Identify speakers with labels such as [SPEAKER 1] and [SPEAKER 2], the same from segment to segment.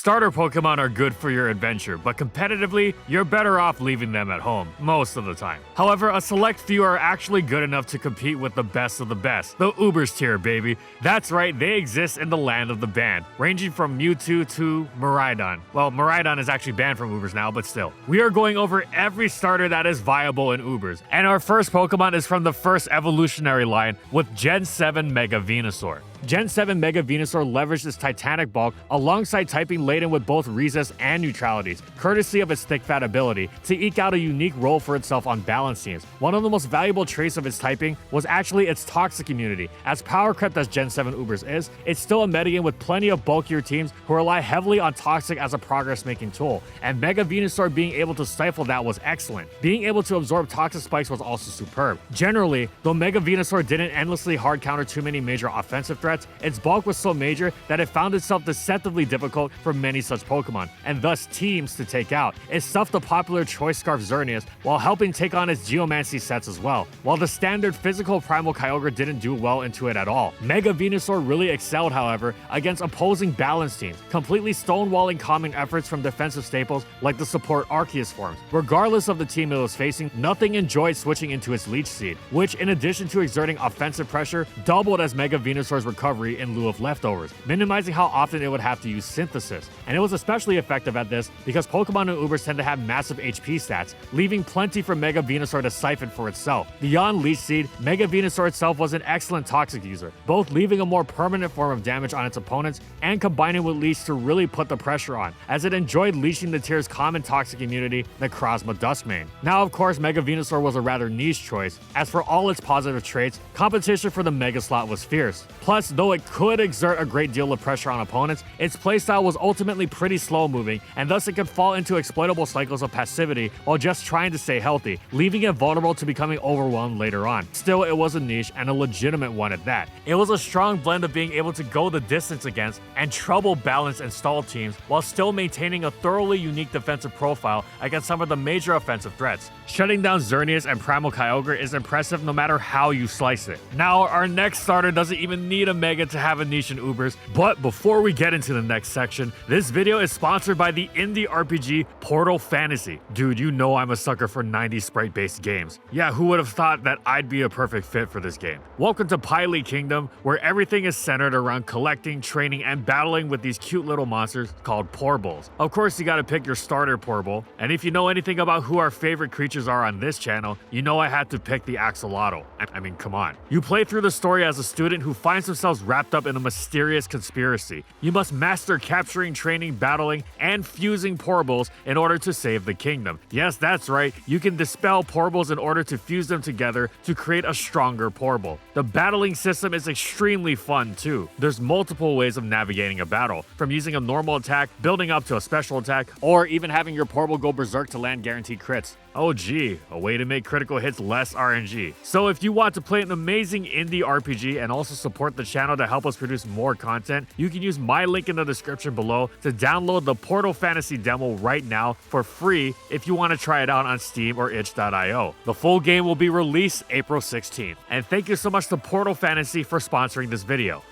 [SPEAKER 1] Starter Pokemon are good for your adventure, but competitively, you're better off leaving them at home, most of the time. However, a select few are actually good enough to compete with the best of the best, the Ubers tier, baby. That's right, they exist in the land of the banned, ranging from Mewtwo to Miraidon. Well, Miraidon is actually banned from Ubers now, but still. We are going over every starter that is viable in Ubers, and our first Pokemon is from the first evolutionary line with Gen 7 Mega Venusaur. Gen 7 Mega Venusaur leveraged its titanic bulk alongside typing laden with both resist and neutralities, courtesy of its thick fat ability, to eke out a unique role for itself on balance teams. One of the most valuable traits of its typing was actually its toxic immunity. As power crept as Gen 7 Ubers is, it's still a metagame with plenty of bulkier teams who rely heavily on toxic as a progress-making tool, and Mega Venusaur being able to stifle that was excellent. Being able to absorb toxic spikes was also superb. Generally, though Mega Venusaur didn't endlessly hard counter too many major offensive threats, its bulk was so major that it found itself deceptively difficult for many such Pokemon, and thus teams to take out. It stuffed the popular Choice Scarf Xerneas while helping take on its Geomancy sets as well, while the standard physical Primal Kyogre didn't do well into it at all. Mega Venusaur really excelled, however, against opposing balance teams, completely stonewalling common efforts from defensive staples like the support Arceus forms. Regardless of the team it was facing, nothing enjoyed switching into its Leech Seed, which in addition to exerting offensive pressure, doubled as Mega Venusaur's recovery in lieu of leftovers, minimizing how often it would have to use Synthesis. And it was especially effective at this because Pokemon and Ubers tend to have massive HP stats, leaving plenty for Mega Venusaur to siphon for itself. Beyond Leech Seed, Mega Venusaur itself was an excellent toxic user, both leaving a more permanent form of damage on its opponents and combining with Leech to really put the pressure on, as it enjoyed leashing the tier's common toxic immunity, Necrozma Duskmane. Now, of course, Mega Venusaur was a rather niche choice, as for all its positive traits, competition for the Mega slot was fierce. Plus, though it could exert a great deal of pressure on opponents, its playstyle was ultimately pretty slow-moving, and thus it could fall into exploitable cycles of passivity while just trying to stay healthy, leaving it vulnerable to becoming overwhelmed later on. Still, it was a niche, and a legitimate one at that. It was a strong blend of being able to go the distance against and trouble balance and stall teams while still maintaining a thoroughly unique defensive profile against some of the major offensive threats. Shutting down Xerneas and Primal Kyogre is impressive no matter how you slice it. Now, our next starter doesn't even need a Mega to have a niche in Ubers, but before we get into the next section, this video is sponsored by the indie RPG Portal Fantasy. Dude, you know I'm a sucker for 90s sprite-based games. Yeah, who would have thought that I'd be a perfect fit for this game? Welcome to Pylee Kingdom, where everything is centered around collecting, training, and battling with these cute little monsters called Porbles. Of course, you gotta pick your starter Porble, and if you know anything about who our favorite creatures are on this channel, you know I had to pick the Axolotl. I mean, come on. You play through the story as a student who finds themselves wrapped up in a mysterious conspiracy. You must master capturing, training, battling, and fusing Porbles in order to save the kingdom. Yes, that's right, you can dispel Porbles in order to fuse them together to create a stronger Porble. The battling system is extremely fun too. There's multiple ways of navigating a battle, from using a normal attack, building up to a special attack, or even having your Porble go berserk to land guaranteed crits. Oh gee, a way to make critical hits less RNG. So if you want to play an amazing indie RPG and also support the channel to help us produce more content, you can use my link in the description below to download the Portal Fantasy demo right now for free if you want to try it out on Steam or itch.io. The full game will be released April 16th. And thank you so much to Portal Fantasy for sponsoring this video.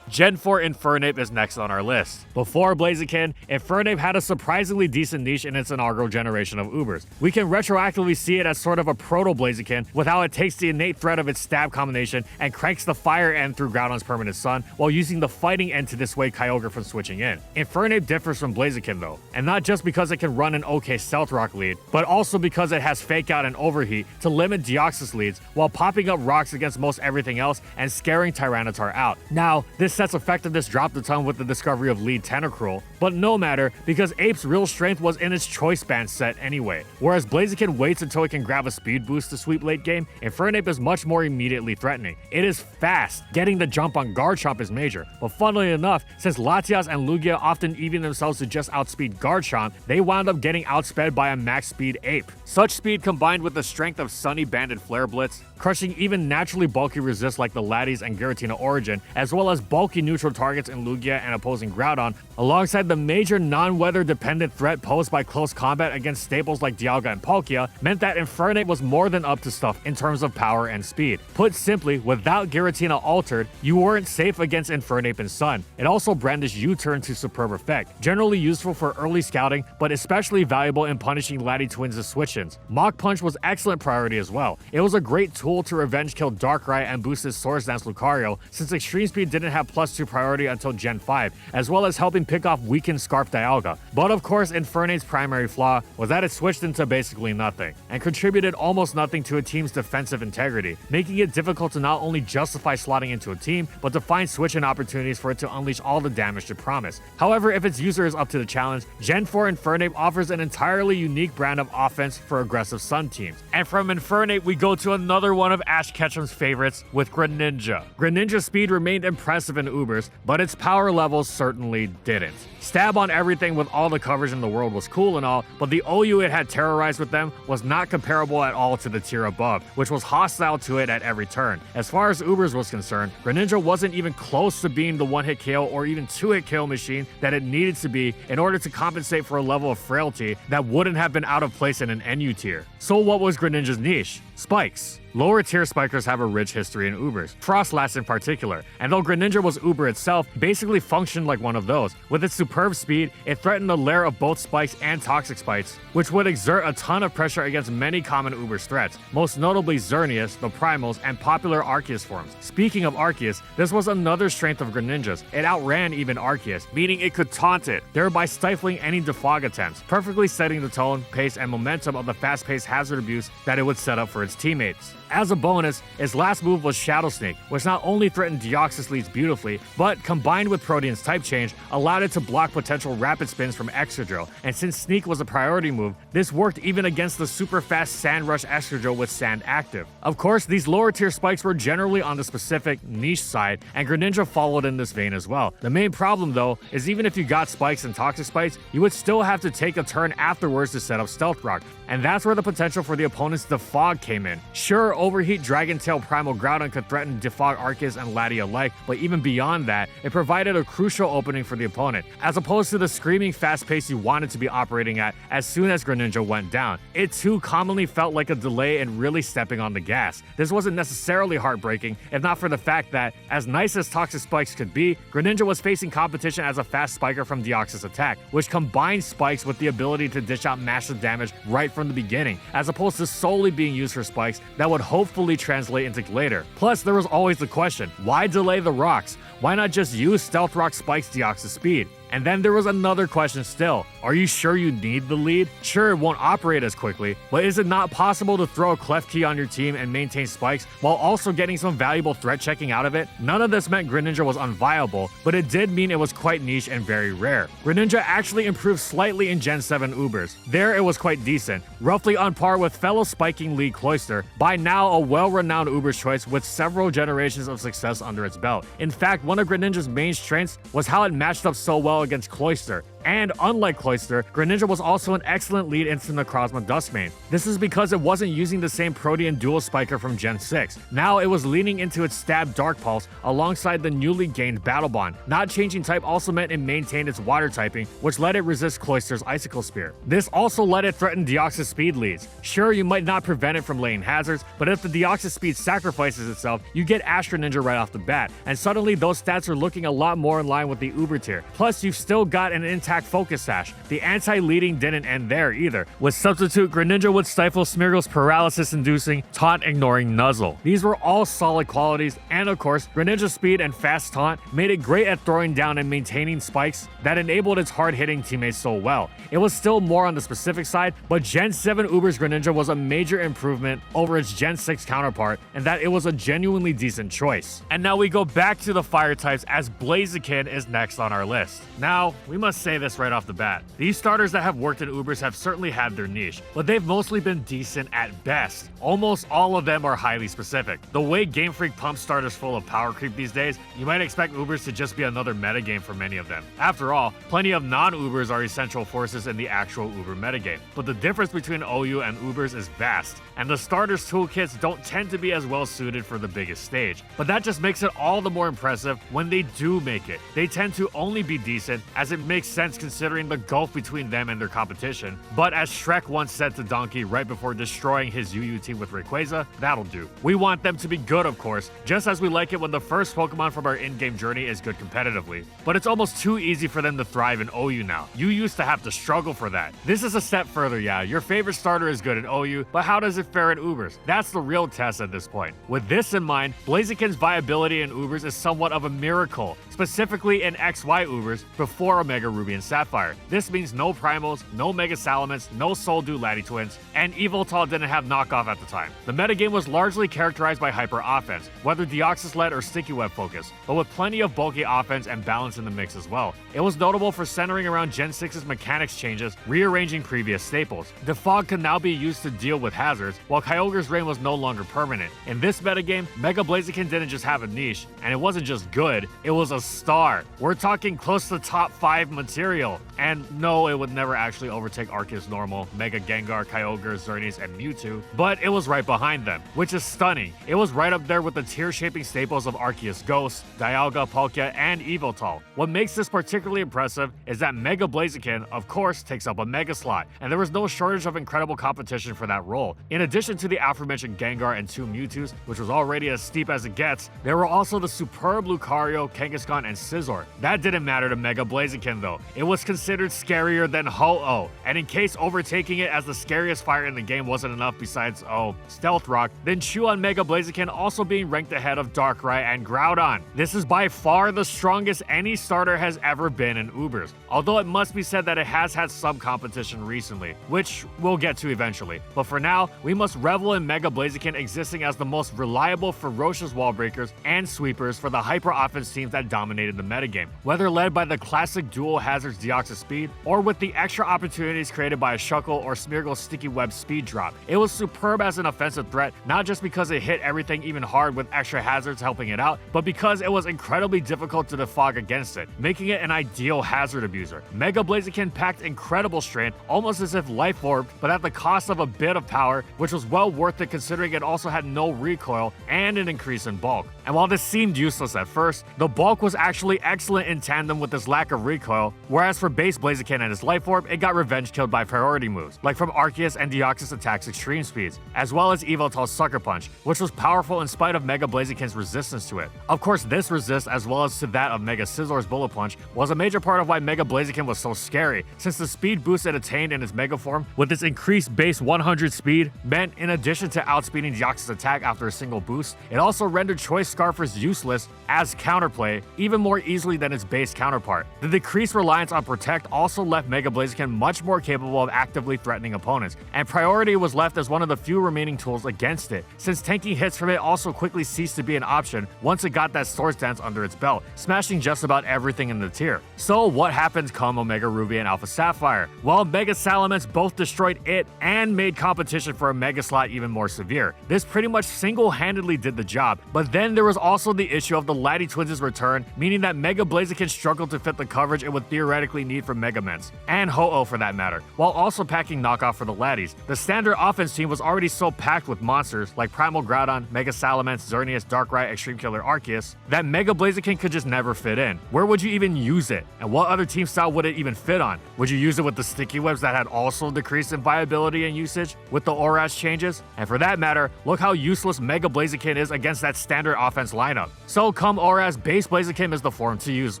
[SPEAKER 1] Gen 4 Infernape is next on our list. Before Blaziken, Infernape had a surprisingly decent niche in its inaugural generation of Ubers. We can retroactively see it as sort of a proto-Blaziken with how it takes the innate threat of its stab combination and cranks the fire end through Groudon's permanent sun while using the fighting end to dissuade Kyogre from switching in. Infernape differs from Blaziken though, and not just because it can run an okay Stealth Rock lead, but also because it has Fake Out and Overheat to limit Deoxys leads while popping up rocks against most everything else and scaring Tyranitar out. Now, this set's effectiveness dropped a ton with the discovery of Lead Tentacruel, but no matter because Ape's real strength was in its Choice Band set anyway. Whereas Blaziken waits until it can grab a speed boost to sweep late game, Infernape is much more immediately threatening. It is fast, getting the jump on Garchomp is major, but funnily enough, since Latias and Lugia often even themselves to just outspeed Garchomp, they wound up getting outsped by a max speed Ape. Such speed combined with the strength of Sunny Banded Flare Blitz, crushing even naturally bulky resists like the Latias and Giratina Origin, as well as bulky bulky-neutral targets in Lugia and opposing Groudon, alongside the major non-weather dependent threat posed by close combat against staples like Dialga and Palkia, meant that Infernape was more than up to stuff in terms of power and speed. Put simply, without Giratina altered, you weren't safe against Infernape and Sun. It also brandished U-turn to superb effect, generally useful for early scouting, but especially valuable in punishing Lati Twins' switch-ins. Mach Punch was excellent priority as well. It was a great tool to revenge kill Darkrai and boost his Swords Dance Lucario, since Extreme Speed didn't have +2 priority until Gen 5, as well as helping pick off weakened Scarf Dialga. But of course, Infernape's primary flaw was that it switched into basically nothing, and contributed almost nothing to a team's defensive integrity, making it difficult to not only justify slotting into a team, but to find switch-in opportunities for it to unleash all the damage it promised. However, if its user is up to the challenge, Gen 4 Infernape offers an entirely unique brand of offense for aggressive Sun teams. And from Infernape, we go to another one of Ash Ketchum's favorites with Greninja. Greninja's speed remained impressive in Ubers, but its power levels certainly didn't. Stab on everything with all the coverage in the world was cool and all, but the OU it had terrorized with them was not comparable at all to the tier above, which was hostile to it at every turn. As far as Ubers was concerned, Greninja wasn't even close to being the one-hit KO or even two-hit KO machine that it needed to be in order to compensate for a level of frailty that wouldn't have been out of place in an NU tier. So what was Greninja's niche? Spikes. Lower tier spikers have a rich history in Ubers, Frostlass in particular, and though Greninja was Uber itself, basically functioned like one of those. With its superb speed, it threatened the lair of both spikes and toxic spikes, which would exert a ton of pressure against many common Uber's threats, most notably Xerneas, the Primals, and popular Arceus forms. Speaking of Arceus, this was another strength of Greninja's. It outran even Arceus, meaning it could taunt it, thereby stifling any defog attempts, perfectly setting the tone, pace, and momentum of the fast-paced hazard abuse that it would set up for its teammates. As a bonus, its last move was Shadow Sneak, which not only threatened Deoxys leads beautifully, but combined with Protean's type change, allowed it to block potential rapid spins from Excadrill, and since Sneak was a priority move, this worked even against the super fast Sand Rush Excadrill with Sand active. Of course, these lower tier spikes were generally on the specific niche side, and Greninja followed in this vein as well. The main problem though, is even if you got spikes and toxic spikes, you would still have to take a turn afterwards to set up Stealth Rock, and that's where the potential for the opponent's defog came in. Sure, Overheat Dragon Tail Primal Groudon could threaten defog Arceus and Lati alike, but even beyond that, it provided a crucial opening for the opponent, as opposed to the screaming fast pace you wanted to be operating at as soon as Greninja went down. It too commonly felt like a delay in really stepping on the gas. This wasn't necessarily heartbreaking, if not for the fact that, as nice as toxic spikes could be, Greninja was facing competition as a fast spiker from Deoxys attack, which combined spikes with the ability to dish out massive damage right from the beginning, as opposed to solely being used for spikes that would hopefully translate into later. Plus, there was always the question, why delay the rocks? Why not just use Stealth Rock Spike's Deoxys speed? And then there was another question still. Are you sure you need the lead? Sure, it won't operate as quickly, but is it not possible to throw a Clef Key on your team and maintain spikes while also getting some valuable threat checking out of it? None of this meant Greninja was unviable, but it did mean it was quite niche and very rare. Greninja actually improved slightly in Gen 7 Ubers. There it was quite decent, roughly on par with fellow spiking league Cloyster, by now a well-renowned Uber's choice with several generations of success under its belt. In fact, one of Greninja's main strengths was how it matched up so well against Cloyster. And unlike Cloyster, Greninja was also an excellent lead into Necrozma Duskmane. This is because it wasn't using the same Protean dual spiker from Gen 6. Now it was leaning into its Stab Dark Pulse alongside the newly gained Battle Bond. Not changing type also meant it maintained its water typing, which let it resist Cloyster's Icicle Spear. This also let it threaten Deoxys speed leads. Sure, you might not prevent it from laying hazards, but if the Deoxys speed sacrifices itself, you get Ash Greninja right off the bat, and suddenly those stats are looking a lot more in line with the Uber tier. Plus, you've still got an intact Focus Sash. The anti-leading didn't end there either. With Substitute, Greninja would stifle Smeargle's paralysis-inducing, taunt-ignoring Nuzzle. These were all solid qualities, and of course, Greninja's speed and fast taunt made it great at throwing down and maintaining spikes that enabled its hard-hitting teammates so well. It was still more on the specific side, but Gen 7 Uber's Greninja was a major improvement over its Gen 6 counterpart, and that it was a genuinely decent choice. And now we go back to the fire types, as Blaziken is next on our list. Now, we must say say this right off the bat. These starters that have worked in Ubers have certainly had their niche, but they've mostly been decent at best. Almost all of them are highly specific. The way Game Freak pumps starters full of power creep these days, you might expect Ubers to just be another metagame for many of them. After all, plenty of non-Ubers are essential forces in the actual Uber metagame, but the difference between OU and Ubers is vast, and the starters' toolkits don't tend to be as well suited for the biggest stage. But that just makes it all the more impressive when they do make it. They tend to only be decent, as it makes sense considering the gulf between them and their competition. But as Shrek once said to Donkey right before destroying his UU team with Rayquaza, that'll do. We want them to be good, of course, just as we like it when the first Pokemon from our in-game journey is good competitively. But it's almost too easy for them to thrive in OU now. You used to have to struggle for that. This is a step further, yeah. Your favorite starter is good in OU, but how does it fare in Ubers? That's the real test at this point. With this in mind, Blaziken's viability in Ubers is somewhat of a miracle, specifically in XY Ubers before Omega Ruby and Sapphire. This means no Primals, no Mega Salamence, no Soul Dew Lati Twins, and Yveltal didn't have knockoff at the time. The metagame was largely characterized by hyper offense, whether Deoxys-led or Sticky Web focus, but with plenty of bulky offense and balance in the mix as well. It was notable for centering around Gen 6's mechanics changes, rearranging previous staples. The Fog can now be used to deal with hazards, while Kyogre's Rain was no longer permanent. In this metagame, Mega Blaziken didn't just have a niche, and it wasn't just good, it was a star. We're talking close to top 5 material. And no, it would never actually overtake Arceus Normal, Mega Gengar, Kyogre, Xerneas, and Mewtwo, but it was right behind them, which is stunning. It was right up there with the tier-shaping staples of Arceus Ghost, Dialga, Palkia, and Yveltal. What makes this particularly impressive is that Mega Blaziken, of course, takes up a Mega slot, and there was no shortage of incredible competition for that role. In addition to the aforementioned Gengar and 2 Mewtwo's, which was already as steep as it gets, there were also the superb Lucario, Kangaskhan, and Scizor. That didn't matter to Mega Blaziken though. It was considered scarier than Ho-Oh, and in case overtaking it as the scariest fire in the game wasn't enough besides, Stealth Rock, then chew on Mega Blaziken also being ranked ahead of Darkrai and Groudon. This is by far the strongest any starter has ever been in Ubers, although it must be said that it has had some competition recently, which we'll get to eventually. But for now, we must revel in Mega Blaziken existing as the most reliable, ferocious wall breakers and sweepers for the hyper offense teams that dominated the metagame, whether led by the classic dual hazards Deoxys speed, or with the extra opportunities created by a Shuckle or Smeargle's Sticky Web speed drop. It was superb as an offensive threat, not just because it hit everything even hard with extra hazards helping it out, but because it was incredibly difficult to defog against it, making it an ideal hazard abuser. Mega Blaziken packed incredible strength, almost as if life orbed, but at the cost of a bit of power, which was well worth it considering it also had no recoil and an increase in bulk. And while this seemed useless at first, the bulk was actually excellent in tandem with this lack of recoil, whereas for base Blaziken and his life orb, it got revenge killed by priority moves, like from Arceus and Deoxys attacks extreme speeds, as well as Yveltal's Sucker Punch, which was powerful in spite of Mega Blaziken's resistance to it. Of course, this resist, as well as to that of Mega Scizor's Bullet Punch, was a major part of why Mega Blaziken was so scary, since the speed boost it attained in its Mega form, with its increased base 100 speed, meant in addition to outspeeding Deoxys' attack after a single boost, it also rendered Choice Scarfers useless as counterplay even more easily than its base counterpart. The decreased reliance on Protect also left Mega Blaziken much more capable of actively threatening opponents, and Priority was left as one of the few remaining tools against it, since tanking hits from it also quickly ceased to be an option once it got that Swords Dance under its belt, smashing just about everything in the tier. So what happened come Omega Ruby and Alpha Sapphire? Well, Mega Salamence both destroyed it and made competition for a Mega slot even more severe. This pretty much single-handedly did the job, but then there was also the issue of the Lati Twins' return, meaning that Mega Blaziken struggled to fit the coverage it would theoretically need from Megaments, and Ho-Oh for that matter, while also packing knockoff for the Latis. The standard offense team was already so packed with monsters like Primal Groudon, Mega Salamence, Xerneas, Darkrai, Extreme Killer Arceus, that Mega Blaziken could just never fit in. Where would you even use it? And what other team style would it even fit on? Would you use it with the Sticky Webs that had also decreased in viability and usage with the Orash changes? And for that matter, look how useless Mega Blaziken is against that standard offense lineup. So come Orash, base Blaziken is the form to use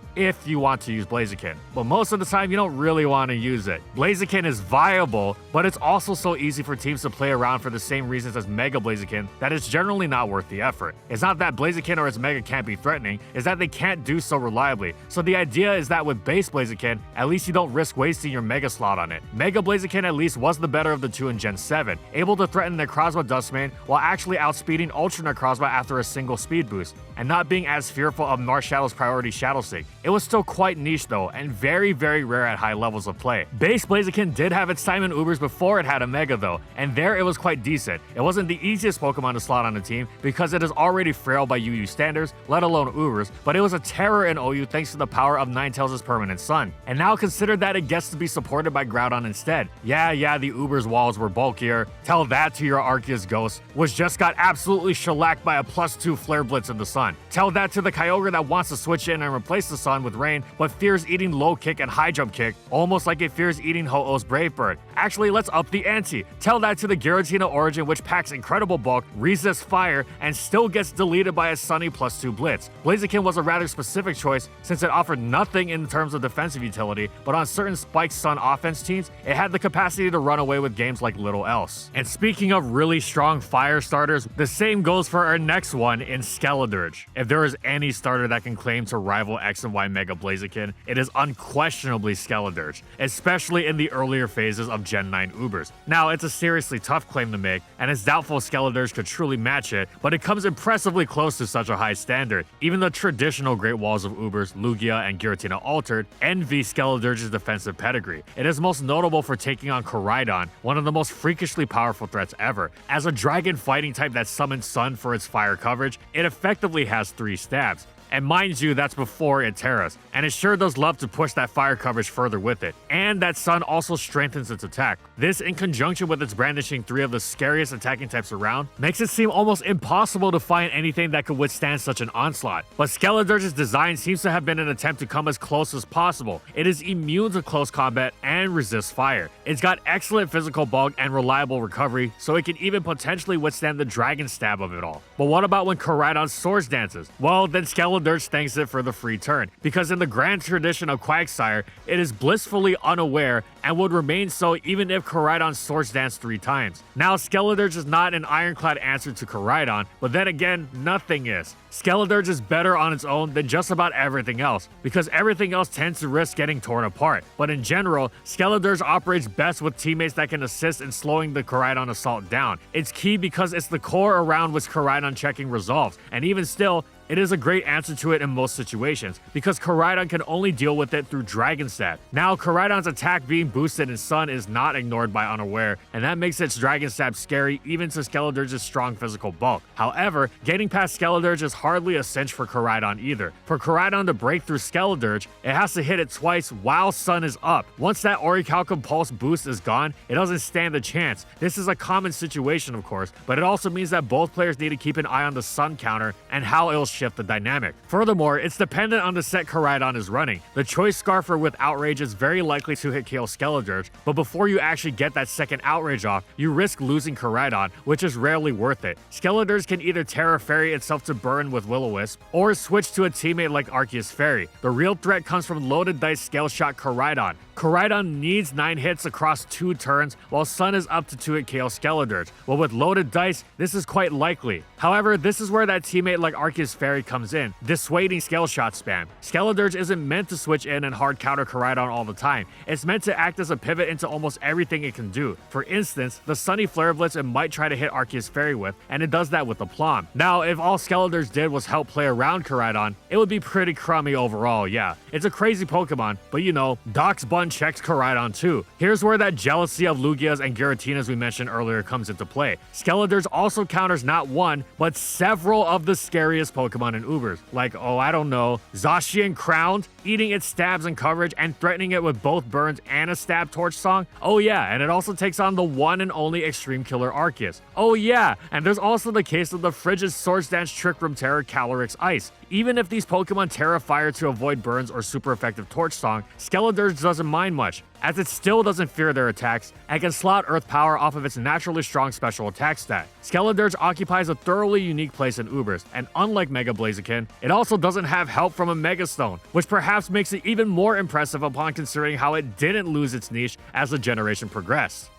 [SPEAKER 1] if you want to use Blaziken, but most of the time you don't really want to use it. Blaziken is viable, but it's also so easy for teams to play around for the same reasons as Mega Blaziken that it's generally not worth the effort. It's not that Blaziken or its Mega can't be threatening, it's that they can't do so reliably. So the idea is that with base Blaziken, at least you don't risk wasting your Mega slot on it. Mega Blaziken at least was the better of the two in Gen 7, able to threaten Necrozma Dustmane while actually outspeeding Ultra Necrozma after a single speed boost, and not being as fearful of Marshallow's highest priority Shadow Sneak. It was still quite niche though, and very rare at high levels of play. Base Blaziken did have its time in Ubers before it had a Mega though, and there it was quite decent. It wasn't the easiest Pokemon to slot on the team because it is already frail by UU standards, let alone Ubers, but it was a terror in OU thanks to the power of Ninetales' Permanent Sun. And now consider that it gets to be supported by Groudon instead. Yeah, the Ubers walls were bulkier. Tell that to your Arceus Ghost, which just got absolutely shellacked by a +2 Flare Blitz in the Sun. Tell that to the Kyogre that wants to switch in and replace the Sun with Rain, but fears eating Low Kick and High Jump Kick, almost like it fears eating Ho-Oh's Brave Bird. Actually, let's up the ante. Tell that to the Giratina Origin, which packs incredible bulk, resists fire, and still gets deleted by a Sunny +2 Blitz. Blaziken was a rather specific choice since it offered nothing in terms of defensive utility, but on certain Spike Sun offense teams, it had the capacity to run away with games like little else. And speaking of really strong fire starters, the same goes for our next one in Skeledirge. If there is any starter that can claim to rival X and Y Mega Blaziken, it is unquestionably Skeledirge, especially in the earlier phases of Gen 9 Ubers. Now, it's a seriously tough claim to make, and it's doubtful Skeledirge could truly match it, but it comes impressively close to such a high standard. Even the traditional Great Walls of Ubers, Lugia and Giratina Altered, envy Skeledirge's defensive pedigree. It is most notable for taking on Koraidon, one of the most freakishly powerful threats ever. As a dragon fighting type that summons Sun for its fire coverage, it effectively has 3 stabs. And mind you, that's before it Terras, and it sure does love to push that fire coverage further with it. And that Sun also strengthens its attack. This, in conjunction with its brandishing 3 of the scariest attacking types around, makes it seem almost impossible to find anything that could withstand such an onslaught. But Skeledirge's design seems to have been an attempt to come as close as possible. It is immune to close combat and resists fire. It's got excellent physical bulk and reliable recovery, so it can even potentially withstand the dragon stab of it all. But what about when Koraidon Swords dances? Well, then Skeledirge thanks it for the free turn, because in the grand tradition of Quagsire, it is blissfully unaware and would remain so even if Koraidon Swords danced 3 times. Now, Skeledirge is not an ironclad answer to Koraidon, but then again, nothing is. Skeledirge is better on its own than just about everything else, because everything else tends to risk getting torn apart. But in general, Skeledirge operates best with teammates that can assist in slowing the Koraidon assault down. It's key because it's the core around which Koraidon checking resolves, and even still, it is a great answer to it in most situations, because Koraidon can only deal with it through Dragon Stab. Now, Koraidon's attack being boosted in Sun is not ignored by Unaware, and that makes its Dragon Stab scary even to Skeledirge's strong physical bulk. However, getting past Skeledirge is hardly a cinch for Koraidon either. For Koraidon to break through Skeledirge, it has to hit it twice while Sun is up. Once that Orichalcum Pulse boost is gone, it doesn't stand a chance. This is a common situation, of course, but it also means that both players need to keep an eye on the Sun counter and how it'll shift the dynamic. Furthermore, it's dependent on the set Koraidon is running. The Choice Scarfer with Outrage is very likely to hit KO Skeledirge, but before you actually get that second Outrage off, you risk losing Koraidon, which is rarely worth it. Skeledirge can either Terra Fairy itself to burn with Will-O-Wisp, or switch to a teammate like Arceus Fairy. The real threat comes from Loaded Dice Scale Shot Koraidon. Koraidon needs 9 hits across 2 turns, while Sun is up to 2 hit KO Skeledirge. Well, with Loaded Dice, this is quite likely. However, this is where that teammate like Arceus Fairy comes in, dissuading Scale Shot spam. Skeledirge isn't meant to switch in and hard counter Koraidon all the time. It's meant to act as a pivot into almost everything it can do. For instance, the Sunny Flare Blitz it might try to hit Arceus Fairy with, and it does that with Aplomb. Now, if all Skeledirge did was help play around Koraidon, it would be pretty crummy overall, yeah. It's a crazy Pokemon, but you know, Doc's Bun checks Koraidon too. Here's where that jealousy of Lugia's and Giratina's we mentioned earlier comes into play. Skeledirge also counters not one, but several of the scariest Pokemon in Ubers, like, I don't know, Zacian Crowned, eating its stabs and coverage and threatening it with both burns and a stab torch song. Oh yeah, and it also takes on the one and only Extreme Killer Arceus. Oh yeah, and there's also the case of the frigid Swords Dance Trick Room Terror Calyrex Ice. Even if these Pokemon Terra Fire to avoid burns or super effective Torch Song, Skeledirge doesn't mind much, as it still doesn't fear their attacks and can slot Earth Power off of its naturally strong special attack stat. Skeledirge occupies a thoroughly unique place in Ubers, and unlike Mega Blaziken, it also doesn't have help from a Mega Stone, which perhaps makes it even more impressive upon considering how it didn't lose its niche as the generation progressed.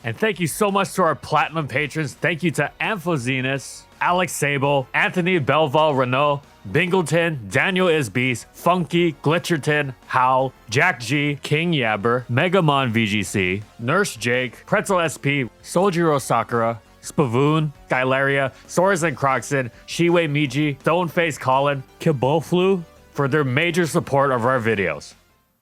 [SPEAKER 1] And thank you so much to our Platinum patrons. Thank you to Amphozenus, Alex Sable, Anthony Belval Renault, Bingleton, Daniel is Beast, Funky, Glitcherton, Howl, Jack G, King Yabber, Megamon VGC, Nurse Jake, Pretzel SP, Soljiro Sakura, Spavoon, Skylaria, Soras and Croxon, Shiwei Miji, Stoneface Colin, Kiboflu for their major support of our videos.